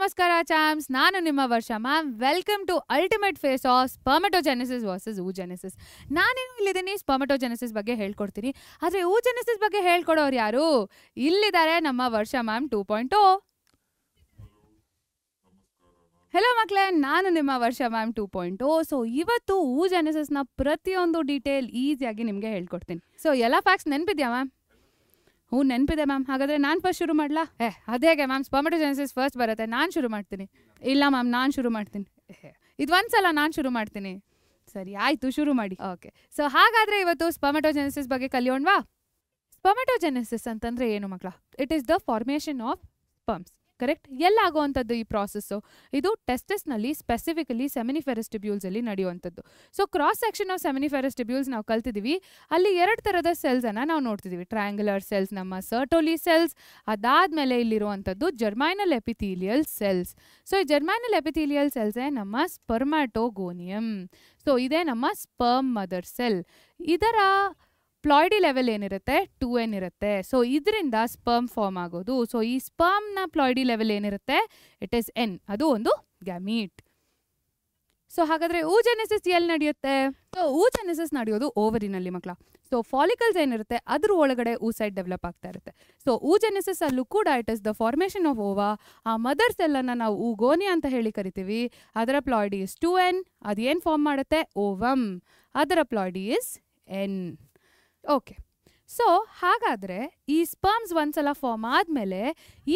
ನಮಸ್ಕಾರ ಚಾಮ್ಸ್, ನಾನು ನಿಮ್ಮ Varsha ma'am. Welcome to ultimate face off spermatogenesis versus oogenesis. ನಾನೇನು ಇಲ್ಲಿದ್ದೀನಿ ಸ್ಪರ್ಮಟೋಜೆನೆಸಿಸ್ ಬಗ್ಗೆ ಹೇಳ್ಕೊಡ್ತೀನಿ. ಆದರೆ oogenesis ಬಗ್ಗೆ ಹೇಳ್ಕೊಡೋರು ಯಾರು? ಇಲ್ಲಿದ್ದಾರೆ ನಮ್ಮ ವರ್ಷ ಮ್ಯಾಮ್ 2.0. ಹೆಲೋ ಮಕ್ಕಳೇ, ನಾನು ನಿಮ್ಮ ವರ್ಷ ಮ್ಯಾಮ್ 2.0. ಸೊ ಇವತ್ತು oogenesisನ ಪ್ರತಿಯೊಂದು ಡೀಟೇಲ್ ಈಸಿಯಾಗಿ ನಿಮಗೆ ಹೇಳ್ಕೊಡ್ತೀನಿ. ಸೊ ಎಲ್ಲ ಫ್ಯಾಕ್ಟ್ಸ್ ನೆನಪಿದ್ಯಾ ಮ್ಯಾಮ್? ನೆನಪಿದೆ ಮ್ಯಾಮ್. ಹಾಗಾದರೆ ನಾನು ಫಸ್ಟ್ ಶುರು ಮಾಡಲಾ? ಅದೇಗೆ ಮ್ಯಾಮ್, ಸ್ಪರ್ಮಟೋಜೆನೆಸಿಸ್ ಫಸ್ಟ್ ಬರುತ್ತೆ, ನಾನು ಶುರು ಮಾಡ್ತೀನಿ. ಇಲ್ಲ ಮ್ಯಾಮ್, ನಾನು ಶುರು ಮಾಡ್ತೀನಿ. ಇದು ಒಂದ್ಸಲ ನಾನು ಶುರು ಮಾಡ್ತೀನಿ. ಸರಿ ಆಯಿತು, ಶುರು ಮಾಡಿ. ಓಕೆ, ಸೊ ಹಾಗಾದರೆ ಇವತ್ತು ಸ್ಪರ್ಮಟೋಜೆನೆಸಿಸ್ ಬಗ್ಗೆ ಕಲಿಯೋಣವಾ? ಸ್ಪರ್ಮಟೋಜೆನೆಸಿಸ್ ಅಂತಂದರೆ ಏನು ಮಕ್ಕಳ? It is the formation of sperms. Correct? ಎಲ್ಲಾಗುವಂಥದ್ದು ಈ ಪ್ರಾಸೆಸ್ಸು? ಇದು ಟೆಸ್ಟಸ್ನಲ್ಲಿ ಸ್ಪೆಸಿಫಿಕಲಿ ಸೆಮಿನಿಫೆರಸ್ ಟ್ಯೂಬ್ಯೂಲ್ಸಲ್ಲಿ ನಡೆಯುವಂಥದ್ದು. So cross section of seminiferous tubules ನಾವು ಕಲ್ತಿದ್ದೀವಿ. ಅಲ್ಲಿ 2 ಥರದ ಸೆಲ್ಸನ್ನು ನಾವು ನೋಡ್ತಿದ್ದೀವಿ. ಟ್ರಯಾಂಗ್ಯುಲರ್ ಸೆಲ್ಸ್, ನಮ್ಮ ಸರ್ಟೋಲಿ ಸೆಲ್ಸ್. ಅದಾದಮೇಲೆ ಇಲ್ಲಿರುವಂಥದ್ದು ಜರ್ಮೈನಲ್ ಎಪಿಥೀಲಿಯಲ್ ಸೆಲ್ಸ್. ಸೊ ಈ ಜರ್ಮೈನಲ್ ಎಪಿಥೀಲಿಯಲ್ ಸೆಲ್ಸೇ ನಮ್ಮ ಸ್ಪರ್ಮ್ಯಾಟೋಗೋನಿಯಂ. ಸೊ ಇದೇ ನಮ್ಮ ಸ್ಪರ್ಮ್ ಮದರ್ ಸೆಲ್. ಇದರ ಪ್ಲಾಯ್ಡಿ ಲೆವೆಲ್ ಏನಿರುತ್ತೆ 2n ಇರುತ್ತೆ. ಸೊ ಇದರಿಂದ ಸ್ಪರ್ಮ್ ಫಾರ್ಮ್ ಆಗೋದು. ಸೊ ಈ ಸ್ಪರ್ಮ್ನ ಪ್ಲಾಯ್ಡಿ ಲೆವೆಲ್ ಏನಿರುತ್ತೆ ಇಟ್ ಈಸ್ n. ಅದು ಒಂದು ಗ್ಯಾಮೀಟ್. ಸೊ ಹಾಗಾದರೆ oogenesis ಎಲ್ಲಿ ನಡೆಯುತ್ತೆ? ಸೊ oogenesis ನಡೆಯೋದು ಓವರಿನಲ್ಲಿ ಮಕ್ಕಳ. ಸೊ ಫಾಲಿಕಲ್ಸ್ ಏನಿರುತ್ತೆ ಅದ್ರ ಒಳಗಡೆ oocyte ಡೆವಲಪ್ ಆಗ್ತಾ ಇರುತ್ತೆ. ಸೊ oogenesis ಅಲ್ಲೂ ಕೂಡ it is the formation of ova. ಆ ಮದರ್ ಸೆಲ್ಲನ್ನು ನಾವು oogonia ಅಂತ ಹೇಳಿ ಕರಿತೀವಿ. ಅದರ ಪ್ಲಾಯ್ಡಿ ಇಸ್ 2n. ಅದೇನು ಫಾರ್ಮ್ ಮಾಡುತ್ತೆ? ಓವಮ್. ಅದರ ploidy is n. Okay, so ಹಾಗಾದರೆ ಈ ಸ್ಪರ್ಮ್ಸ್ ಒಂದ್ಸಲ ಫಾರ್ಮ್ ಆದಮೇಲೆ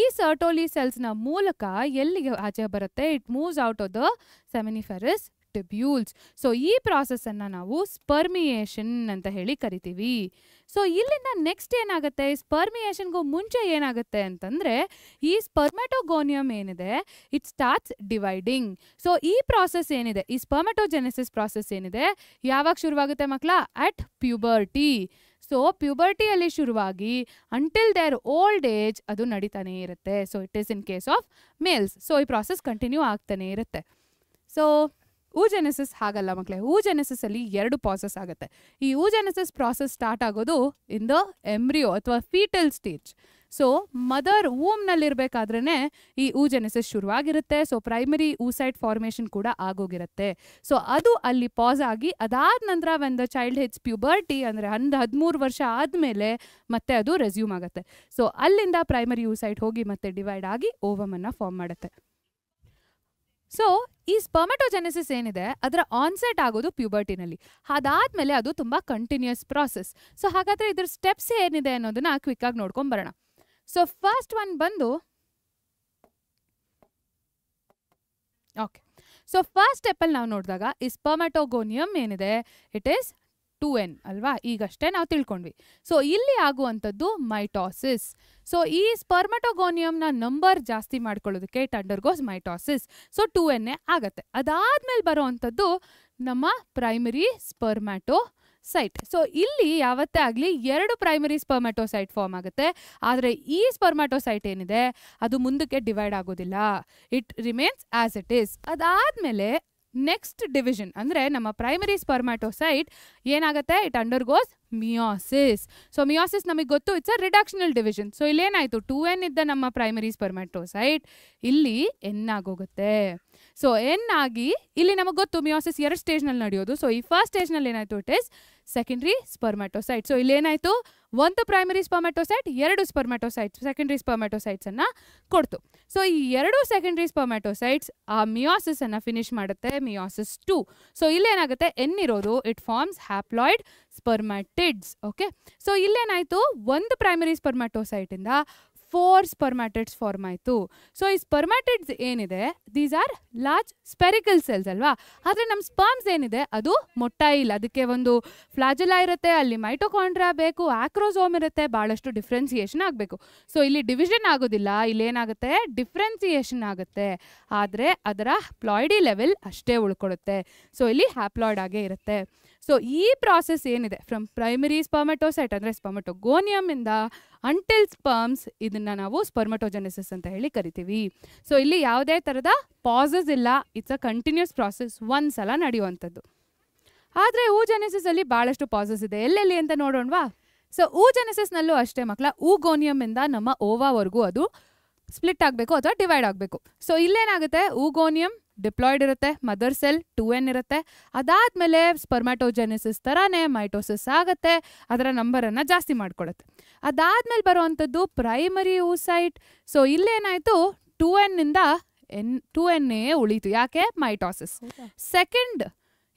ಈ ಸರ್ಟೋಲಿ ಸೆಲ್ಸ್ನ ಮೂಲಕ ಎಲ್ಲಿಗೆ ಆಚೆ ಬರುತ್ತೆ? It moves out of the seminiferous tubules. So ಈ ಪ್ರಾಸೆಸ್ಸನ್ನು ನಾವು ಸ್ಪರ್ಮಿಯೇಷನ್ ಅಂತ ಹೇಳಿ ಕರಿತೀವಿ. ಸೊ ಇಲ್ಲಿಂದ ನೆಕ್ಸ್ಟ್ ಏನಾಗುತ್ತೆ? ಸ್ಪರ್ಮಿಯೇಷನ್ಗೂ ಮುಂಚೆ ಏನಾಗುತ್ತೆ ಅಂತಂದರೆ ಈ ಸ್ಪರ್ಮೆಟೋಗೋನಿಯಂ ಏನಿದೆ ಇಟ್ ಸ್ಟಾರ್ಟ್ಸ್ ಡಿವೈಡಿಂಗ್. ಸೊ ಈ ಪ್ರಾಸೆಸ್ ಏನಿದೆ, ಈ ಸ್ಪರ್ಮೆಟೋಜೆನೆಸಿಸ್ ಪ್ರಾಸೆಸ್ ಏನಿದೆ ಯಾವಾಗ ಶುರುವಾಗುತ್ತೆ ಮಕ್ಕಳ? At puberty. ಸೊ ಪ್ಯೂಬರ್ಟಿಯಲ್ಲಿ ಶುರುವಾಗಿ ಅಂಟಿಲ್ ದೇರ್ ಓಲ್ಡ್ ಏಜ್ ಅದು ನಡೀತಾನೆ ಇರುತ್ತೆ. So it is in case of males. So ಈ ಪ್ರಾಸೆಸ್ ಕಂಟಿನ್ಯೂ ಆಗ್ತಾನೆ ಇರುತ್ತೆ. ಸೊ oogenesis ಹಾಗಲ್ಲ ಮಕ್ಕಳೇ. oogenesis ಅಲ್ಲಿ 2 ಪ್ರಾಸೆಸ್ ಆಗುತ್ತೆ. ಈ oogenesis ಪ್ರಾಸೆಸ್ ಸ್ಟಾರ್ಟ್ ಆಗೋದು ಇನ್ ದ ಎಂಬ್ರಿಯೋ ಅಥವಾ ಫೀಟಲ್ ಸ್ಟೇಜ್. ಸೊ ಮದರ್ ವೂಮ್ನಲ್ಲಿರಬೇಕಾದ್ರೇ ಈ oogenesis ಶುರುವಾಗಿರುತ್ತೆ. ಸೊ ಪ್ರೈಮರಿ oocyte ಫಾರ್ಮೇಷನ್ ಕೂಡ ಆಗೋಗಿರುತ್ತೆ. ಸೊ ಅದು ಅಲ್ಲಿ ಪಾಸ್ ಆಗಿ ಅದಾದ ನಂತರ when the child hits puberty ಅಂದರೆ 13 ವರ್ಷ ಆದಮೇಲೆ ಮತ್ತೆ ಅದು ರೆಸ್ಯೂಮ್ ಆಗುತ್ತೆ. ಸೊ ಅಲ್ಲಿಂದ ಪ್ರೈಮರಿ oocyte ಹೋಗಿ ಮತ್ತೆ ಡಿವೈಡ್ ಆಗಿ ಓವಮನ್ನು ಫಾರ್ಮ್ ಮಾಡುತ್ತೆ. ಸೊ ಈ ಸ್ಪರ್ಮಟೋಜೆನೆಸಿಸ್ ಏನಿದೆ ಅದರ ಆನ್ಸೆಟ್ ಆಗೋದು ಪ್ಯೂಬರ್ಟಿನಲ್ಲಿ. ಅದಾದಮೇಲೆ ಅದು ತುಂಬ ಕಂಟಿನ್ಯೂಸ್ ಪ್ರಾಸೆಸ್. ಸೊ ಹಾಗಾದರೆ ಇದ್ರ ಸ್ಟೆಪ್ಸ್ ಏನಿದೆ ಅನ್ನೋದನ್ನ ಕ್ವಿಕ್ಕಾಗಿ ನೋಡ್ಕೊಂಡು ಬರೋಣ. ಸೊ ಫಸ್ಟ್ ಒನ್ ಬಂದು ಓಕೆ, ಸೊ ಫಸ್ಟ್ ಸ್ಟೆಪ್ಪಲ್ಲಿ ನಾವು ನೋಡಿದಾಗ ಈ ಸ್ಪರ್ಮೆಟೋಗೋನಿಯಂ ಏನಿದೆ ಇಟ್ ಈಸ್ 2n ಅಲ್ವಾ? ಈಗಷ್ಟೇ ನಾವು ತಿಳ್ಕೊಂಡ್ವಿ. ಸೊ ಇಲ್ಲಿ ಆಗುವಂಥದ್ದು ಮೈಟೋಸಿಸ್. ಸೊ ಈ ಸ್ಪರ್ಮೆಟೋಗೋನಿಯಂನ ನಂಬರ್ ಜಾಸ್ತಿ ಮಾಡ್ಕೊಳ್ಳೋದಕ್ಕೆ it undergoes mitosis. So 2n ಆಗತ್ತೆ. ಅದಾದ್ಮೇಲೆ ಬರೋವಂಥದ್ದು ನಮ್ಮ ಪ್ರೈಮರಿ ಸ್ಪರ್ಮ್ಯಾಟೋಸೈಟ್. ಸೊ ಇಲ್ಲಿ ಯಾವತ್ತೇ ಆಗಲಿ 2 ಪ್ರೈಮರಿ ಸ್ಪರ್ಮ್ಯಾಟೋಸೈಟ್ ಫಾರ್ಮ್ ಆಗುತ್ತೆ. ಆದರೆ ಈ ಸ್ಪರ್ಮ್ಯಾಟೋಸೈಟ್ ಏನಿದೆ ಅದು ಮುಂದಕ್ಕೆ ಡಿವೈಡ್ ಆಗೋದಿಲ್ಲ. It remains as it is. ಅದಾದಮೇಲೆ ನೆಕ್ಸ್ಟ್ ಡಿವಿಷನ್ ಅಂದರೆ ನಮ್ಮ ಪ್ರೈಮರಿ ಸ್ಪರ್ಮ್ಯಾಟೋಸೈಟ್ ಏನಾಗುತ್ತೆ? It undergoes meiosis. So meiosis ನಮಗೆ ಗೊತ್ತು, it's a reductional division. So ಇಲ್ಲೇನಾಯಿತು? 2n ಇದ್ದ ನಮ್ಮ ಪ್ರೈಮರಿ ಸ್ಪರ್ಮ್ಯಾಟೋಸೈಟ್ ಇಲ್ಲಿ n ಆಗೋಗುತ್ತೆ. ಸೊ n ಆಗಿ ಇಲ್ಲಿ ನಮಗೆ ಗೊತ್ತು ಮಿಯೋಸಿಸ್ 2 ಸ್ಟೇಜ್ನಲ್ಲಿ ನಡೆಯೋದು. ಸೊ ಈ ಫಸ್ಟ್ ಸ್ಟೇಜ್ನಲ್ಲಿ ಏನಾಯಿತು? It is secondary spermatocyte. So ಇಲ್ಲೇನಾಯಿತು? 1 ಪ್ರೈಮರಿ ಸ್ಪರ್ಮ್ಯಾಟೋಸೈಟ್ 2 ಸ್ಪರ್ಮ್ಯಾಟೋಸೈಟ್ಸ್ ಸೆಕೆಂಡ್ರಿ ಸ್ಪರ್ಮ್ಯಾಟೋಸೈಟ್ಸನ್ನು ಕೊಡ್ತು. ಸೊ ಈ 2 ಸೆಕೆಂಡ್ರಿ ಸ್ಪರ್ಮ್ಯಾಟೋಸೈಟ್ಸ್ ಆ ಮಿಯೋಸಿಸನ್ನು ಫಿನಿಶ್ ಮಾಡುತ್ತೆ, ಮಿಯೋಸಿಸ್ 2. ಸೊ ಇಲ್ಲೇನಾಗುತ್ತೆ? n ಇರೋದು it forms haploid spermatids. Okay, so ಇಲ್ಲೇನಾಯಿತು? 1 ಪ್ರೈಮರಿ ಸ್ಪರ್ಮ್ಯಾಟೋಸೈಟಿಂದ 4 ಸ್ಪರ್ಮ್ಯಾಟಿಡ್ಸ್ ಫಾರ್ಮ್ ಆಯಿತು. ಸೊ ಈ ಸ್ಪರ್ಮ್ಯಾಟಿಡ್ಸ್ ಏನಿದೆ these are large spherical cells ಅಲ್ವಾ? ಆದರೆ ನಮ್ಮ ಸ್ಪರ್ಮ್ಸ್ ಏನಿದೆ ಅದು ಮೊಟ್ಟೈಲ್. ಅದಕ್ಕೆ ಒಂದು ಫ್ಲಾಜೆಲಾ ಇರುತ್ತೆ, ಅಲ್ಲಿ ಮೈಟೋಕಾಂಡ್ರಿಯಾ ಬೇಕು, ಆಕ್ರೋಸೋಮ್ ಇರುತ್ತೆ, ಭಾಳಷ್ಟು ಡಿಫ್ರೆನ್ಸಿಯೇಷನ್ ಆಗಬೇಕು. ಸೊ ಇಲ್ಲಿ ಡಿವಿಷನ್ ಆಗೋದಿಲ್ಲ, ಇಲ್ಲೇನಾಗುತ್ತೆ? ಡಿಫ್ರೆನ್ಸಿಯೇಷನ್ ಆಗುತ್ತೆ. ಆದರೆ ಅದರ ಪ್ಲಾಯ್ಡಿ ಲೆವೆಲ್ ಅಷ್ಟೇ ಉಳ್ಕೊಳ್ಳುತ್ತೆ. ಸೊ ಇಲ್ಲಿ ಹ್ಯಾಪ್ಲಾಯ್ಡ್ ಆಗೇ ಇರುತ್ತೆ. ಸೊ ಈ ಪ್ರಾಸೆಸ್ ಏನಿದೆ ಫ್ರಮ್ ಪ್ರೈಮರಿ ಸ್ಪರ್ಮೆಟೋಸೈಟ್ ಅಂದರೆ ಸ್ಪರ್ಮೆಟೋಗೋನಿಯಮ್ ಇಂದ ಅಂಟಿಲ್ ಸ್ಪರ್ಮ್ಸ್, ಇದನ್ನ ನಾವು ಸ್ಪರ್ಮೆಟೋಜೆನೆಸಿಸ್ ಅಂತ ಹೇಳಿ ಕರಿತೀವಿ. ಸೊ ಇಲ್ಲಿ ಯಾವುದೇ ಥರದ ಪಾಸಸ್ ಇಲ್ಲ, ಇಟ್ಸ್ ಅ ಕಂಟಿನ್ಯೂಸ್ ಪ್ರಾಸೆಸ್, ಒಂದ್ಸಲ ನಡೆಯುವಂಥದ್ದು. ಆದರೆ oogenesis ಅಲ್ಲಿ ಭಾಳಷ್ಟು ಪಾಸಸ್ ಇದೆ. ಎಲ್ಲೆಲ್ಲಿ ಅಂತ ನೋಡೋಣವಾ? ಸೊ oogenesis ನಲ್ಲೂ ಅಷ್ಟೇ ಮಕ್ಕಳ, oogoನಿಯಮ್ ಇಂದ ನಮ್ಮ ಓವಾವರೆಗೂ ಅದು ಸ್ಪ್ಲಿಟ್ ಆಗಬೇಕು ಅಥವಾ ಡಿವೈಡ್ ಆಗಬೇಕು. ಸೊ ಇಲ್ಲೇನಾಗುತ್ತೆ, ಊಗೋನಿಯಂ ಡಿಪ್ಲಾಯ್ಡ್ ಇರುತ್ತೆ, ಮದರ್ ಸೆಲ್ 2n ಇರುತ್ತೆ. ಅದಾದಮೇಲೆ ಸ್ಪರ್ಮ್ಯಾಟೋಜೆನೆಸಿಸ್ ಥರನೇ ಮೈಟೋಸಿಸ್ ಆಗುತ್ತೆ, ಅದರ ನಂಬರನ್ನು ಜಾಸ್ತಿ ಮಾಡ್ಕೊಳುತ್ತೆ. ಅದಾದಮೇಲೆ ಬರುವಂಥದ್ದು ಪ್ರೈಮರಿ oocyte. ಸೊ ಇಲ್ಲೇನಾಯಿತು, 2n ಇಂದ 2n ಉಳೀತು. ಯಾಕೆ? ಮೈಟೋಸಿಸ್. ಸೆಕೆಂಡ್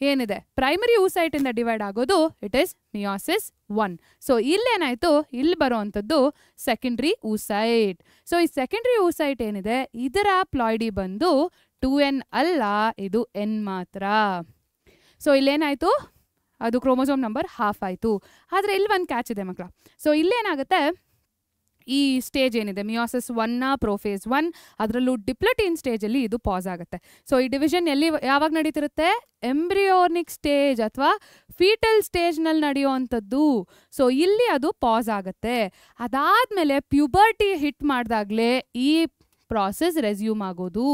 ಏನಿದೆ ಪ್ರೈಮರಿ oocyte ಇಂದ ಡಿವೈಡ್ ಆಗೋದು, ಇಟ್ ಈಸ್ ಮಿಯಾಸಿಸ್ 1. ಸೊ ಇಲ್ಲೇನಾಯಿತು, ಇಲ್ಲಿ ಬರುವಂಥದ್ದು ಸೆಕೆಂಡ್ರಿ oocyte. ಸೊ ಈ ಸೆಕೆಂಡ್ರಿ oocyte ಏನಿದೆ, ಇದರ ಪ್ಲಾಯ್ಡಿ ಬಂದು 2n ಅಲ್ಲ, ಇದು n ಮಾತ್ರ. ಸೊ ಇಲ್ಲೇನಾಯಿತು, ಅದು ಕ್ರೋಮೋಸೋಮ್ ನಂಬರ್ ಹಾಫ್ ಆಯಿತು. ಆದರೆ ಇಲ್ಲಿ ಒಂದು ಕ್ಯಾಚ್ ಇದೆ ಮಕ್ಕಳ. ಸೊ ಇಲ್ಲೇನಾಗುತ್ತೆ, ಈ ಸ್ಟೇಜ್ ಏನಿದೆ ಮಿಯಾಸಿಸ್ 1ನ ಪ್ರೋಫೇಸ್ 1, ಅದರಲ್ಲೂ ಡಿಪ್ಲೊಟೀನ್ ಸ್ಟೇಜಲ್ಲಿ ಇದು ಪಾಸ್ ಆಗುತ್ತೆ. ಸೊ ಈ ಡಿವಿಷನ್ ಯಾವಾಗ ನಡೀತಿರುತ್ತೆ, ಎಂಬ್ರಿಯೋನಿಕ್ ಸ್ಟೇಜ್ ಅಥವಾ ಫೀಟಲ್ ಸ್ಟೇಜ್ನಲ್ಲಿ ನಡೆಯುವಂಥದ್ದು. ಸೊ ಇಲ್ಲಿ ಅದು ಪಾಸ್ ಆಗುತ್ತೆ. ಅದಾದಮೇಲೆ ಪ್ಯೂಬರ್ಟಿ ಹಿಟ್ ಮಾಡಿದಾಗಲೇ ಈ ಪ್ರಾಸೆಸ್ ರೆಸ್ಯೂಮ್ ಆಗೋದು.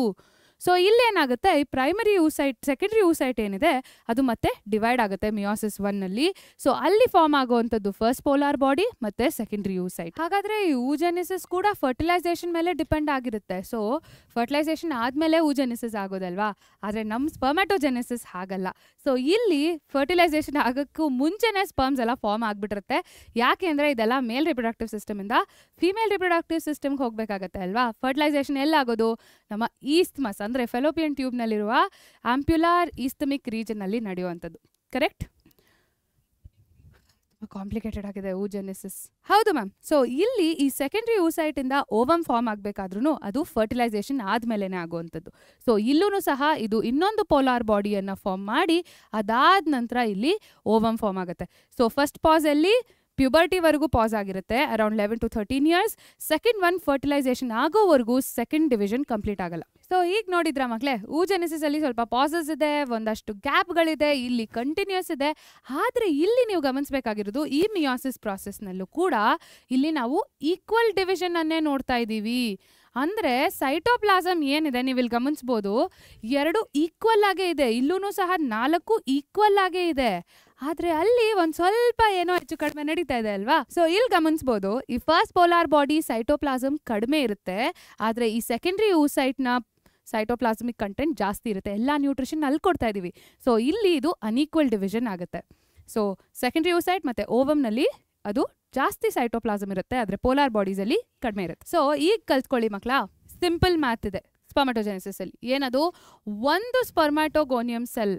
ಸೊ ಇಲ್ಲೇನಾಗುತ್ತೆ, ಈ ಪ್ರೈಮರಿ oocyte ಸೆಕೆಂಡ್ರಿ oocyte ಏನಿದೆ ಅದು ಮತ್ತೆ ಡಿವೈಡ್ ಆಗುತ್ತೆ ಮಿಯಾಸಿಸ್ 1ನಲ್ಲಿ. ಸೊ ಅಲ್ಲಿ ಫಾರ್ಮ್ ಆಗುವಂಥದ್ದು ಫಸ್ಟ್ ಪೋಲಾರ್ ಬಾಡಿ ಮತ್ತು ಸೆಕೆಂಡ್ರಿ oocyte. ಹಾಗಾದರೆ ಈ oogenesis ಕೂಡ ಫರ್ಟಿಲೈಸೇಷನ್ ಮೇಲೆ ಡಿಪೆಂಡ್ ಆಗಿರುತ್ತೆ. ಸೊ ಫರ್ಟಿಲೈಸೇಷನ್ ಆದಮೇಲೆ oogenesis ಆಗೋದಲ್ವಾ, ಆದರೆ ನಮ್ಮ ಸ್ಪರ್ಮ್ಯಾಟೋಜೆನೆಸಿಸ್ ಹಾಗಲ್ಲ. ಸೊ ಇಲ್ಲಿ ಫರ್ಟಿಲೈಸೇಷನ್ ಆಗೋಕ್ಕೂ ಮುಂಚೆನೇ ಸ್ಪರ್ಮ್ಸ್ ಎಲ್ಲ ಫಾರ್ಮ್ ಆಗಿಬಿಟ್ಟಿರುತ್ತೆ. ಯಾಕೆ ಅಂದರೆ ಇದೆಲ್ಲ ಮೇಲ್ ರಿಪ್ರೊಡಕ್ಟಿವ್ ಸಿಸ್ಟಮಿಂದ ಫಿಮೇಲ್ ರಿಪ್ರೊಡಕ್ಟಿವ್ ಸಿಸ್ಟಮ್ಗೆ ಹೋಗಬೇಕಾಗತ್ತೆ ಅಲ್ವಾ. ಫರ್ಟಿಲೈಸೇಷನ್ ಎಲ್ಲಾಗೋದು, ನಮ್ಮ ಈಸ್ತ್ಮಸ್ ಅಂದರೆ ಫೆಲೋಪಿಯನ್ ಟ್ಯೂಬ್ನಲ್ಲಿರುವ ಆಂಪ್ಯುಲಾರ್ ಈಸ್ಥಮಿಕ್ ರೀಜನ್ನಲ್ಲಿ ನಡೆಯುವಂಥದ್ದು. ಕರೆಕ್ಟ್? ಕಾಂಪ್ಲಿಕೇಟೆಡ್ ಆಗಿದೆ oogenesis. ಹೌದು ಮ್ಯಾಮ್. ಸೊ ಇಲ್ಲಿ ಈ ಸೆಕೆಂಡ್ರಿ oocyte ಇಂದ ಓವಮ್ ಫಾರ್ಮ್ ಆಗಬೇಕಾದ್ರೂ ಅದು ಫರ್ಟಿಲೈಸೇಷನ್ ಆದಮೇಲೆ ಆಗುವಂಥದ್ದು. ಸೊ ಇಲ್ಲೂ ಸಹ ಇದು ಇನ್ನೊಂದು ಪೋಲಾರ್ ಬಾಡಿಯನ್ನು ಫಾರ್ಮ್ ಮಾಡಿ ಅದಾದ ನಂತರ ಇಲ್ಲಿ ಓವಮ್ ಫಾರ್ಮ್ ಆಗುತ್ತೆ. ಸೊ ಫಸ್ಟ್ ಪಾಸಲ್ಲಿ ಪ್ಯೂಬರ್ಟಿವರೆಗೂ ಪಾಸ್ ಆಗಿರುತ್ತೆ, around 11 to 13 years. Second one fertilisation ಆಗೋವರೆಗೂ ಸೆಕೆಂಡ್ ಡಿವಿಷನ್ ಕಂಪ್ಲೀಟ್ ಆಗಲ್ಲ. ಸೊ ಈಗ ನೋಡಿದ್ರ ಮಕ್ಕಳೇ, oogenesis ಅಲ್ಲಿ ಸ್ವಲ್ಪ ಪಾಸಸ್ ಇದೆ, ಒಂದಷ್ಟು ಗ್ಯಾಪ್ಗಳಿದೆ, ಇಲ್ಲಿ ಕಂಟಿನ್ಯೂಸ್ ಇದೆ. ಆದರೆ ಇಲ್ಲಿ ನೀವು ಗಮನಿಸಬೇಕಾಗಿರೋದು, ಈ ಮಿಯಾಸಿಸ್ ಪ್ರಾಸೆಸ್ನಲ್ಲೂ ಕೂಡ ಇಲ್ಲಿ ನಾವು ಈಕ್ವಲ್ ಡಿವಿಷನ್ ಅನ್ನೇ ನೋಡ್ತಾ ಇದ್ದೀವಿ. ಅಂದರೆ ಸೈಟೋಪ್ಲಾಸಮ್ ಏನಿದೆ ನೀವು ಇಲ್ಲಿ ಗಮನಿಸ್ಬೋದು, 2 ಈಕ್ವಲ್ ಆಗೇ ಇದೆ. ಇಲ್ಲೂ ಸಹ 4 ಈಕ್ವಲ್ ಆಗೇ ಇದೆ. ಆದರೆ ಅಲ್ಲಿ ಒಂದು ಸ್ವಲ್ಪ ಏನೋ ಹೆಚ್ಚು ಕಡಿಮೆ ನಡೀತಾ ಇದೆ ಅಲ್ವಾ. ಸೊ ಇಲ್ಲಿ ಗಮನಿಸ್ಬೋದು, ಈ ಫಸ್ಟ್ ಪೋಲಾರ್ ಬಾಡಿ ಸೈಟೋಪ್ಲಾಸಮ್ ಕಡಿಮೆ ಇರುತ್ತೆ, ಆದರೆ ಈ ಸೆಕೆಂಡ್ರಿ oocyteನ ಸೈಟೋಪ್ಲಾಸಮಿಕ್ ಕಂಟೆಂಟ್ ಜಾಸ್ತಿ ಇರುತ್ತೆ. ಎಲ್ಲ ನ್ಯೂಟ್ರಿಷನ್ ಅಲ್ಲಿ ಕೊಡ್ತಾ ಇದ್ದೀವಿ. ಸೊ ಇಲ್ಲಿ ಇದು ಅನ್ಈಕ್ವಲ್ ಡಿವಿಷನ್ ಆಗುತ್ತೆ. ಸೊ ಸೆಕೆಂಡ್ರಿ oocyte ಮತ್ತು ಓವಮ್ನಲ್ಲಿ ಅದು ಜಾಸ್ತಿ ಸೈಟೋಪ್ಲಾಸಮ್ ಇರುತ್ತೆ, ಆದರೆ ಪೋಲಾರ್ ಬಾಡೀಸಲ್ಲಿ ಕಡಿಮೆ ಇರುತ್ತೆ. ಸೊ ಈಗ ಕಲ್ತ್ಕೊಳ್ಳಿ ಮಕ್ಕಳ, ಸಿಂಪಲ್ ಮ್ಯಾಥ್ ಇದೆ ಸ್ಪರ್ಮ್ಯಾಟೋಜೆನೆಸಿಸ್ ಅಲ್ಲಿ. ಏನದು, ಒಂದು ಸ್ಪರ್ಮ್ಯಾಟೋಗೋನಿಯಂ ಸೆಲ್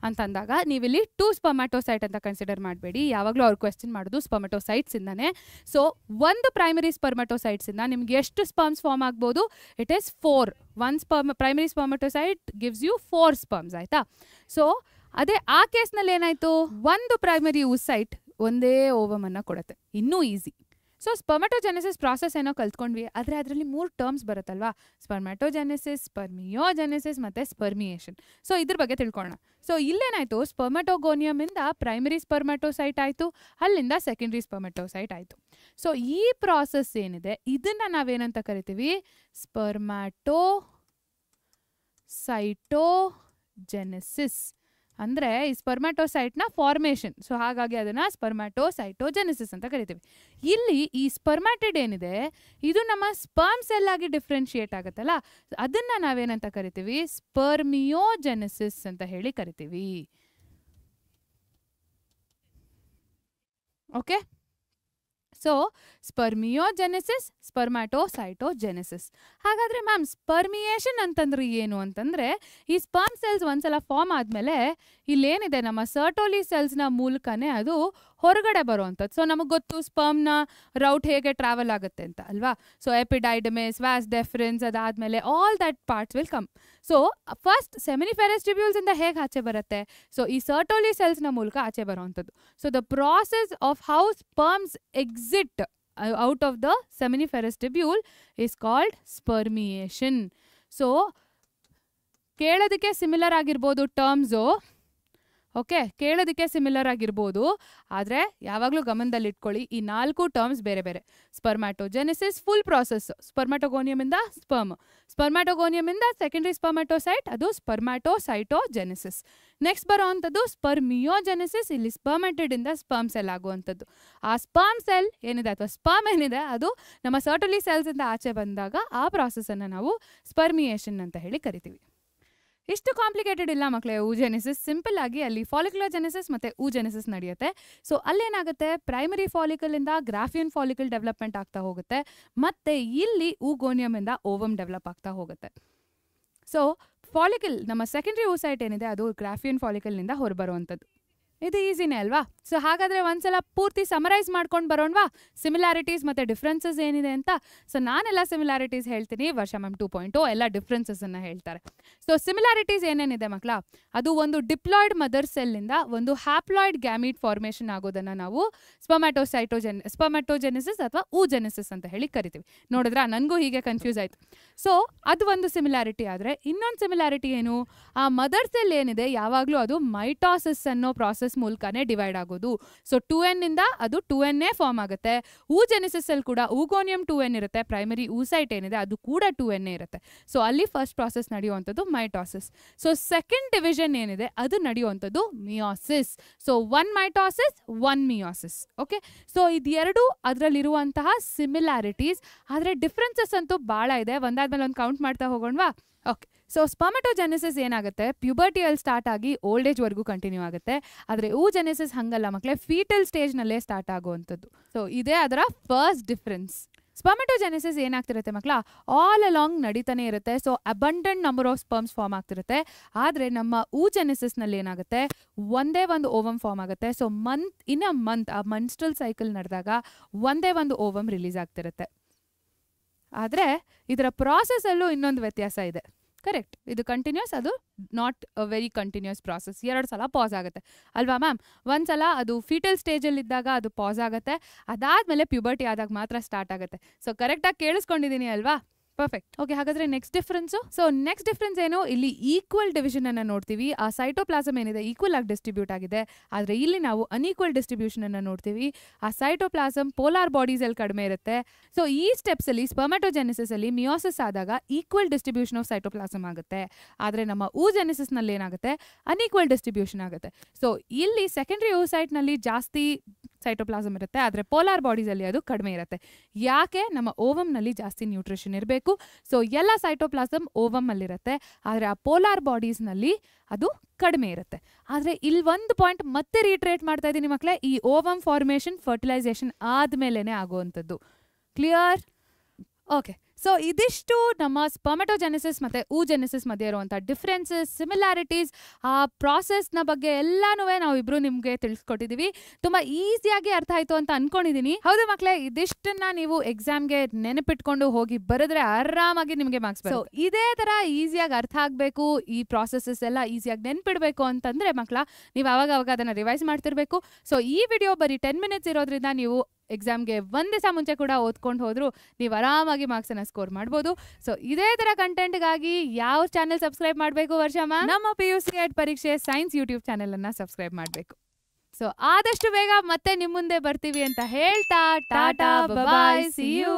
ಅಂತಂದಾಗ ನೀವಿಲ್ಲಿ 2 ಸ್ಪರ್ಮ್ಯಾಟೋಸೈಟ್ ಅಂತ ಕನ್ಸಿಡರ್ ಮಾಡಬೇಡಿ. ಯಾವಾಗಲೂ ಅವ್ರು ಕ್ವೆಶ್ಚನ್ ಮಾಡೋದು ಸ್ಪರ್ಮ್ಯಾಟೋಸೈಟ್ಸ್ ಇಂದಾನೆ. ಸೊ ಒಂದು ಪ್ರೈಮರಿ ಸ್ಪರ್ಮ್ಯಾಟೋಸೈಟ್ಸ್ ಇಂದ ನಿಮ್ಗೆ ಎಷ್ಟು ಸ್ಪರ್ಮ್ಸ್ ಫಾರ್ಮ್ ಆಗ್ಬೋದು, it is 4. One primary spermatocyte gives you 4 sperms, ಆಯ್ತಾ. ಸೊ ಅದೇ ಆ ಕೇಸ್ನಲ್ಲಿ ಏನಾಯ್ತು, ಒಂದು ಪ್ರೈಮರಿ oocyte ಒಂದೇ ಓವಮ್ ಅನ್ನ ಕೊಡುತ್ತೆ. ಇನ್ನೂ ಈಸಿ. ಸೊ ಸ್ಪರ್ಮ್ಯಾಟೋಜೆನೆಸಿಸ್ ಪ್ರಾಸೆಸ್ ಏನೋ ಕಲ್ತ್ಕೊಂಡ್ವಿ, ಆದರೆ ಅದರಲ್ಲಿ 3 ಟರ್ಮ್ಸ್ ಬರುತ್ತಲ್ವಾ, ಸ್ಪರ್ಮ್ಯಾಟೋಜೆನೆಸಿಸ್, ಸ್ಪರ್ಮಿಯೋಜೆನೆಸಿಸ್ ಮತ್ತು ಸ್ಪರ್ಮಿಯೇಷನ್. ಸೊ ಇದ್ರ ಬಗ್ಗೆ ತಿಳ್ಕೊಳ್ಳೋಣ. ಸೊ ಇಲ್ಲೇನಾಯಿತು, ಸ್ಪರ್ಮ್ಯಾಟೋಗೋನಿಯಮಿಂದ ಪ್ರೈಮರಿ ಸ್ಪರ್ಮ್ಯಾಟೋಸೈಟ್ ಆಯಿತು, ಅಲ್ಲಿಂದ ಸೆಕೆಂಡ್ರಿ ಸ್ಪರ್ಮ್ಯಾಟೋಸೈಟ್ ಆಯಿತು. ಸೊ ಈ ಪ್ರಾಸೆಸ್ ಏನಿದೆ ಇದನ್ನು ನಾವೇನಂತ ಕರಿತೀವಿ, ಸ್ಪರ್ಮ್ಯಾಟೋಸೈಟೋಜೆನೆಸಿಸ್. ಅಂದರೆ ಈ ಸ್ಪರ್ಮ್ಯಾಟೋಸೈಟ್ನ ಫಾರ್ಮೇಷನ್. ಸೊ ಹಾಗಾಗಿ ಅದನ್ನು ಸ್ಪರ್ಮ್ಯಾಟೋಸೈಟೋಜೆನೆಸಿಸ್ ಅಂತ ಕರಿತೀವಿ. ಇಲ್ಲಿ ಈ ಸ್ಪರ್ಮ್ಯಾಟಿಡ್ ಏನಿದೆ ಇದು ನಮ್ಮ ಸ್ಪರ್ಮ್ ಸೆಲ್ ಆಗಿ ಡಿಫ್ರೆನ್ಶಿಯೇಟ್ ಆಗುತ್ತಲ್ಲ, ಅದನ್ನು ನಾವೇನಂತ ಕರಿತೀವಿ, ಸ್ಪರ್ಮಿಯೋಜೆನೆಸಿಸ್ ಅಂತ ಹೇಳಿ ಕರಿತೀವಿ. ಓಕೆ. ಸೊ ಸ್ಪರ್ಮಿಯೋಜೆನೆಸಿಸ್, ಸ್ಪರ್ಮ್ಯಾಟೋಸೈಟೋಜೆನೆಸಿಸ್. ಹಾಗಾದರೆ ಮ್ಯಾಮ್ ಸ್ಪರ್ಮಿಯೇಷನ್ ಅಂತಂದ್ರೆ ಏನು ಅಂತಂದರೆ, ಈ ಸ್ಪರ್ಮ್ ಸೆಲ್ಸ್ ಒಂದ್ಸಲ ಫಾರ್ಮ್ ಆದಮೇಲೆ ಇಲ್ಲೇನಿದೆ ನಮ್ಮ ಸರ್ಟೋಲಿ ಸೆಲ್ಸ್ನ ಮೂಲಕನೇ ಅದು ಹೊರಗಡೆ ಬರುವಂಥದ್ದು. ಸೊ ನಮಗೆ ಗೊತ್ತು ಸ್ಪರ್ಮ್ನ ರೌಟ್ ಹೇಗೆ ಟ್ರಾವೆಲ್ ಆಗುತ್ತೆ ಅಂತ ಅಲ್ವಾ. ಸೊ ಎಪಿಡೈಡಮಿಸ್, ವ್ಯಾಸ್ ಡೆಫರೆನ್ಸ್, ಅದಾದಮೇಲೆ all that parts will come. So first seminiferous ಟ್ಯೂಬ್ಯೂಲ್ಸಿಂದ ಹೇಗೆ ಆಚೆ ಬರುತ್ತೆ, ಸೊ ಈ ಸರ್ಟೋಲಿ ಸೆಲ್ಸ್ನ ಮೂಲಕ ಆಚೆ ಬರುವಂಥದ್ದು. So the process of how sperms exit out of the seminiferous tubule is called spermiation. So ಕೇಳೋದಕ್ಕೆ ಸಿಮಿಲರ್ ಆಗಿರ್ಬೋದು ಟರ್ಮ್ಸು. ಓಕೆ, ಕೇಳೋದಕ್ಕೆ ಸಿಮಿಲರ್ ಆಗಿರ್ಬೋದು, ಆದರೆ ಯಾವಾಗಲೂ ಗಮನದಲ್ಲಿಟ್ಕೊಳ್ಳಿ ಈ 4 ಟರ್ಮ್ಸ್ ಬೇರೆ ಬೇರೆ. ಸ್ಪರ್ಮ್ಯಾಟೋಜೆನೆಸಿಸ್ ಫುಲ್ ಪ್ರಾಸೆಸ್, ಸ್ಪರ್ಮ್ಯಾಟೋಗೋನಿಯಮಿಂದ ಸ್ಪರ್ಮ್, ಸ್ಪರ್ಮ್ಯಾಟೋಗೋನಿಯಮಿಂದ ಸೆಕೆಂಡರಿ ಸ್ಪರ್ಮ್ಯಾಟೋಸೈಟ್, ಅದು ಸ್ಪರ್ಮ್ಯಾಟೋಸೈಟೋಜೆನೆಸಿಸ್. ನೆಕ್ಸ್ಟ್ ಬರೋ ಅಂಥದ್ದು ಸ್ಪರ್ಮಿಯೋಜೆನೆಸಿಸ್, ಇಲ್ಲಿ ಸ್ಪರ್ಮೆಟಿಡಿಂದ ಸ್ಪರ್ಮ್ ಸೆಲ್ ಆಗುವಂಥದ್ದು. ಆ ಸ್ಪರ್ಮ್ ಸೆಲ್ ಏನಿದೆ ಅಥವಾ ಸ್ಪರ್ಮ್ ಏನಿದೆ ಅದು ನಮ್ಮ ಸರ್ಟಲಿ ಸೆಲ್ಸಿಂದ ಆಚೆ ಬಂದಾಗ ಆ ಪ್ರಾಸೆಸನ್ನು ನಾವು ಸ್ಪರ್ಮಿಯೇಷನ್ ಅಂತ ಹೇಳಿ ಕರಿತೀವಿ. ಇಷ್ಟು ಕಾಂಪ್ಲಿಕೇಟೆಡ್ ಇಲ್ಲ ಮಕ್ಕಳೇ ಊಜೆನೆಸಿಸ್. ಸಿಂಪಲ್ ಆಗಿ ಅಲ್ಲಿ ಫಾಲಿಕ್ಯುಲರ್ ಜೆನೆಸಿಸ್ ಮತ್ತು ಊಜೆನೆಸಿಸ್ ನಡೆಯುತ್ತೆ. ಸೊ ಅಲ್ಲೇನಾಗುತ್ತೆ, ಪ್ರೈಮರಿ ಫಾಲಿಕಲಿಂದ ಗ್ರಾಫಿಯನ್ ಫಾಲಿಕಲ್ ಡೆವಲಪ್ಮೆಂಟ್ ಆಗ್ತಾ ಹೋಗುತ್ತೆ, ಮತ್ತು ಇಲ್ಲಿ ಊಗೋನಿಯಮಿಂದ ಓವಮ್ ಡೆವಲಪ್ ಆಗ್ತಾ ಹೋಗುತ್ತೆ. ಸೊ ಫಾಲಿಕಲ್ ನಮ್ಮ ಸೆಕೆಂಡ್ರಿ ಊಸೈಟ್ ಏನಿದೆ ಅದು ಗ್ರಾಫಿಯನ್ ಫಾಲಿಕಲ್ನಿಂದ ಹೊರಬರುವಂಥದ್ದು. ಇದು ಈಸಿನೇ ಅಲ್ವಾ? ಸೊ ಹಾಗಾದರೆ ಒಂದ್ಸಲ ಪೂರ್ತಿ ಸಮರೈಸ್ ಮಾಡ್ಕೊಂಡು ಬರೋಣವಾ ಸಿಮಿಲಾರಿಟೀಸ್ ಮತ್ತು ಡಿಫ್ರೆನ್ಸಸ್ ಏನಿದೆ ಅಂತ. ಸೊ ನಾನೆಲ್ಲ ಸಿಮಿಲಾರಿಟೀಸ್ ಹೇಳ್ತೀನಿ, ವರ್ಷ ಮ್ಯಾಮ್ 2.0 ಎಲ್ಲ ಡಿಫ್ರೆನ್ಸಸ್ಸನ್ನು ಹೇಳ್ತಾರೆ. ಸೊ ಸಿಮಿಲಾರಿಟೀಸ್ ಏನೇನಿದೆ ಮಕ್ಕಳ, ಅದು ಒಂದು ಡಿಪ್ಲಾಯ್ಡ್ ಮದರ್ ಸೆಲ್ಲಿಂದ ಒಂದು ಹ್ಯಾಪ್ಲಾಯ್ಡ್ ಗ್ಯಾಮೀಟ್ ಫಾರ್ಮೇಷನ್ ಆಗೋದನ್ನು ನಾವು ಸ್ಪರ್ಮ್ಯಾಟೋಜೆನೆಸಿಸ್ ಅಥವಾ ಊಜೆನೆಸಿಸ್ ಅಂತ ಹೇಳಿ ಕರಿತೀವಿ. ನೋಡಿದ್ರಾ, ನನಗೂ ಹೀಗೆ ಕನ್ಫ್ಯೂಸ್ ಆಯಿತು. ಸೊ ಅದು ಒಂದು ಸಿಮಿಲಾರಿಟಿ. ಆದರೆ ಇನ್ನೊಂದು ಸಿಮಿಲಾರಿಟಿ ಏನು, ಆ ಮದರ್ ಸೆಲ್ ಏನಿದೆ ಯಾವಾಗಲೂ ಅದು ಮೈಟಾಸಿಸ್ ಅನ್ನೋ ಪ್ರಾಸೆಸ್ ಮೂಲಕನೇ ಡಿವೈಡ್ ಆಗೋದು. ಸೊ 2n ಇಂದ ಅದು 2n ಫಾರ್ಮ್ ಆಗುತ್ತೆ. ಊಜೆನೆಸಿಸ್ ಅಲ್ಲಿ ಕೂಡ ಊಗೋನಿಯಂ 2n ಇರುತ್ತೆ, ಪ್ರೈಮರಿ ಊಸೈಟ್ ಏನಿದೆ ಅದು ಕೂಡ 2n ಇರುತ್ತೆ. ಸೊ ಅಲ್ಲಿ ಫಸ್ಟ್ ಪ್ರಾಸೆಸ್ ನಡೆಯುವಂಥದ್ದು ಮೈಟಾಸಿಸ್. ಸೊ ಸೆಕೆಂಡ್ ಡಿವಿಷನ್ ಏನಿದೆ ಅದು ನಡೆಯುವಂಥದ್ದು meiosis. So 1 mitosis 1 meiosis. Okay, so ಇದೆರಡು ಅದರಲ್ಲಿರುವಂತಹ ಸಿಮಿಲಾರಿಟೀಸ್. ಆದರೆ ಡಿಫ್ರೆನ್ಸಸ್ ಅಂತೂ ಭಾಳ ಇದೆ, ಒಂದಾದ್ಮೇಲೆ ಒಂದು ಕೌಂಟ್ ಮಾಡ್ತಾ ಹೋಗೋಣವಾ? ಓಕೆ, ಸೊ ಸ್ಪರ್ಮಟೋಜೆನೆಸಿಸ್ ಏನಾಗುತ್ತೆ, ಪ್ಯೂಬರ್ಟಿಯಲ್ಲಿ ಸ್ಟಾರ್ಟ್ ಆಗಿ ಓಲ್ಡ್ ಏಜ್ವರೆಗೂ ಕಂಟಿನ್ಯೂ ಆಗುತ್ತೆ. ಆದರೆ ಊಜೆನೆಸಿಸ್ ಹಂಗಲ್ಲ ಮಕ್ಕಳೇ, ಫೀಟಲ್ ಸ್ಟೇಜ್ನಲ್ಲೇ ಸ್ಟಾರ್ಟ್ ಆಗುವಂಥದ್ದು. ಸೊ ಇದೇ ಅದರ ಫಸ್ಟ್ ಡಿಫ್ರೆನ್ಸ್. ಸ್ಪರ್ಮಟೋಜೆನೆಸಿಸ್ ಏನಾಗ್ತಿರುತ್ತೆ ಮಕ್ಕಳ, ಆಲ್ ಅಲಾಂಗ್ ನಡೀತಾನೆ ಇರುತ್ತೆ. So abundant number of sperms form ಆಗ್ತಿರುತ್ತೆ. ಆದರೆ ನಮ್ಮ ಊಜೆನೆಸಿಸ್ನಲ್ಲಿ ಏನಾಗುತ್ತೆ, ಒಂದೇ ಒಂದು ಓವಮ್ ಫಾರ್ಮ್ ಆಗುತ್ತೆ. ಸೊ ಇನ್ ಅ ಮಂತ್ ಆ ಮನ್ಸ್ಟ್ರಲ್ ಸೈಕಲ್ ನಡೆದಾಗ ಒಂದೇ ಒಂದು ಓವಮ್ ರಿಲೀಸ್ ಆಗ್ತಿರುತ್ತೆ. ಆದರೆ ಇದರ ಪ್ರಾಸೆಸ್ಸಲ್ಲೂ ಇನ್ನೊಂದು ವ್ಯತ್ಯಾಸ ಇದೆ. ಕರೆಕ್ಟ್, ಇದು ಕಂಟಿನ್ಯೂಸ್, ಅದು not a very continuous process. 2 ಸಲ ಪಾಸ್ ಆಗುತ್ತೆ ಅಲ್ವಾ ಮ್ಯಾಮ್? ಒಂದು ಸಲ ಅದು ಫೀಟಲ್ ಸ್ಟೇಜಲ್ಲಿದ್ದಾಗ ಅದು ಪಾಸ್ ಆಗುತ್ತೆ, ಅದಾದಮೇಲೆ ಪ್ಯೂಬರ್ಟಿ ಆದಾಗ ಮಾತ್ರ ಸ್ಟಾರ್ಟ್ ಆಗುತ್ತೆ. ಸೊ ಕರೆಕ್ಟಾಗಿ ಕೇಳಿಸ್ಕೊಂಡಿದ್ದೀನಿ ಅಲ್ವಾ? ಪರ್ಫೆಕ್ಟ್. ಓಕೆ, ಹಾಗಾದರೆ next difference. So next difference ಏನು, ಇಲ್ಲಿ ಈಕ್ವಲ್ ಡಿವಿಷನ್ ಅನ್ನು ನೋಡ್ತೀವಿ. ಆ ಸೈಟೋಪ್ಲಾಸಮ್ ಏನಿದೆ ಈಕ್ವಲ್ ಆಗಿ ಡಿಸ್ಟ್ರಿಬ್ಯೂಟ್ ಆಗಿದೆ, ಆದರೆ ಇಲ್ಲಿ ನಾವು ಅನ್ಈಕ್ವಲ್ ಡಿಸ್ಟ್ರಿಬ್ಯೂಷನ್ ಅನ್ನು ನೋಡ್ತೀವಿ. ಆ ಸೈಟೋಪ್ಲಾಸಮ್ ಪೋಲಾರ್ ಬಾಡೀಸಲ್ಲಿ ಕಡಿಮೆ ಇರುತ್ತೆ. ಸೊ ಈ ಸ್ಟೆಪ್ಸಲ್ಲಿ ಸ್ಪರ್ಮಟೋಜೆನೆಸಿಸ್ ಅಲ್ಲಿ ಮಿಯೋಸಿಸ್ ಆದಾಗ ಈಕ್ವಲ್ ಡಿಸ್ಟ್ರಿಬ್ಯೂಷನ್ ಆಫ್ ಸೈಟೋಪ್ಲಾಸಮ್ ಆಗುತ್ತೆ. ಆದರೆ ನಮ್ಮ ಊಜೆನೆಸಿಸ್ನಲ್ಲಿ ಏನಾಗುತ್ತೆ, ಅನ್ಈಕ್ವಲ್ ಡಿಸ್ಟ್ರಿಬ್ಯೂಷನ್ ಆಗುತ್ತೆ. ಸೊ ಇಲ್ಲಿ ಸೆಕೆಂಡ್ರಿ ಊಸೈಟ್ನಲ್ಲಿ ಜಾಸ್ತಿ ಸೈಟೋಪ್ಲಾಸಮ್ ಇರುತ್ತೆ, ಆದರೆ ಪೋಲಾರ್ ಬಾಡೀಸಲ್ಲಿ ಅದು ಕಡಿಮೆ ಇರುತ್ತೆ. ಯಾಕೆ, ನಮ್ಮ ಓವಮ್ನಲ್ಲಿ ಜಾಸ್ತಿ ನ್ಯೂಟ್ರಿಷನ್ ಇರಬೇಕು. ಸೊ ಎಲ್ಲ ಸೈಟೋಪ್ಲಾಸಮ್ ಓವಮ್ಮಲ್ಲಿರುತ್ತೆ, ಆದರೆ ಆ ಪೋಲಾರ್ ಬಾಡೀಸ್ನಲ್ಲಿ ಅದು ಕಡಿಮೆ ಇರುತ್ತೆ. ಆದರೆ ಇಲ್ಲಿ ಒಂದು ಪಾಯಿಂಟ್ ಮತ್ತೆ ರೀಟ್ರೇಟ್ ಮಾಡ್ತಾ ಇದ್ದೀನಿ ಮಕ್ಕಳೇ, ಈ ಓವಮ್ ಫಾರ್ಮೇಷನ್ ಫರ್ಟಿಲೈಸೇಷನ್ ಆದಮೇಲೆ ಆಗುವಂಥದ್ದು. ಕ್ಲಿಯರ್? ಓಕೆ, ಸೊ ಇದಿಷ್ಟು ನಮ್ಮ ಸ್ಪರ್ಮಟೋಜೆನೆಸಿಸ್ ಮತ್ತು ಊಜೆನೆಸಿಸ್ ಮಧ್ಯೆ ಇರುವಂಥ ಡಿಫ್ರೆನ್ಸಸ್, ಸಿಮಿಲಾರಿಟೀಸ್, ಆ ಪ್ರಾಸೆಸ್ನ ಬಗ್ಗೆ ಎಲ್ಲನೂ ನಾವಿಬ್ರು ನಿಮಗೆ ತಿಳಿಸ್ಕೊಟ್ಟಿದ್ದೀವಿ. ತುಂಬ ಈಸಿಯಾಗಿ ಅರ್ಥ ಆಯಿತು ಅಂತ ಅಂದ್ಕೊಂಡಿದ್ದೀನಿ. ಹೌದು ಮಕ್ಕಳೇ, ಇದಿಷ್ಟನ್ನ ನೀವು ಎಕ್ಸಾಮ್ಗೆ ನೆನಪಿಟ್ಕೊಂಡು ಹೋಗಿ ಬರೆದ್ರೆ ಆರಾಮಾಗಿ ನಿಮಗೆ ಮಾರ್ಕ್ಸ್ ಬರುತ್ತೆ. ಸೊ ಇದೇ ಥರ ಈಸಿಯಾಗಿ ಅರ್ಥ ಆಗಬೇಕು, ಈ ಪ್ರಾಸೆಸಸ್ ಎಲ್ಲ ಈಸಿಯಾಗಿ ನೆನ್ಪಿಡಬೇಕು ಅಂತಂದರೆ ಮಕ್ಕಳ ನೀವು ಅವಾಗ ಅದನ್ನು ರಿವೈಸ್ ಮಾಡ್ತಿರ್ಬೇಕು. ಸೊ ಈ ವಿಡಿಯೋ ಬರೀ 10 ಮಿನಿಟ್ಸ್ ಇರೋದ್ರಿಂದ ನೀವು ಎಕ್ಸಾಮ್ಗೆ ಒಂದು ದಿವಸ ಮುಂಚೆ ಕೂಡ ಓದ್ಕೊಂಡು ಹೋದ್ರು ನೀವು ಆರಾಮಾಗಿ ಮಾರ್ಕ್ಸನ್ನು ಸ್ಕೋರ್ ಮಾಡ್ಬೋದು. ಸೊ ಇದೇ ಥರ ಕಂಟೆಂಟ್ಗಾಗಿ ಯಾವ ಚಾನೆಲ್ ಸಬ್ಸ್ಕ್ರೈಬ್ ಮಾಡಬೇಕು ವರ್ಷ ಮ್ಯಾಮ್? ನಮ್ಮ PUC ಪರೀಕ್ಷೆ ಸೈನ್ಸ್ ಯೂಟ್ಯೂಬ್ ಚಾನೆಲನ್ನು ಸಬ್ಸ್ಕ್ರೈಬ್ ಮಾಡಬೇಕು. ಸೊ ಆದಷ್ಟು ಬೇಗ ಮತ್ತೆ ನಿಮ್ಮ ಮುಂದೆ ಬರ್ತೀವಿ ಅಂತ ಹೇಳ್ತಾ ಟಾಟಾ, ಬಾಯ್, ಸಿ ಯು.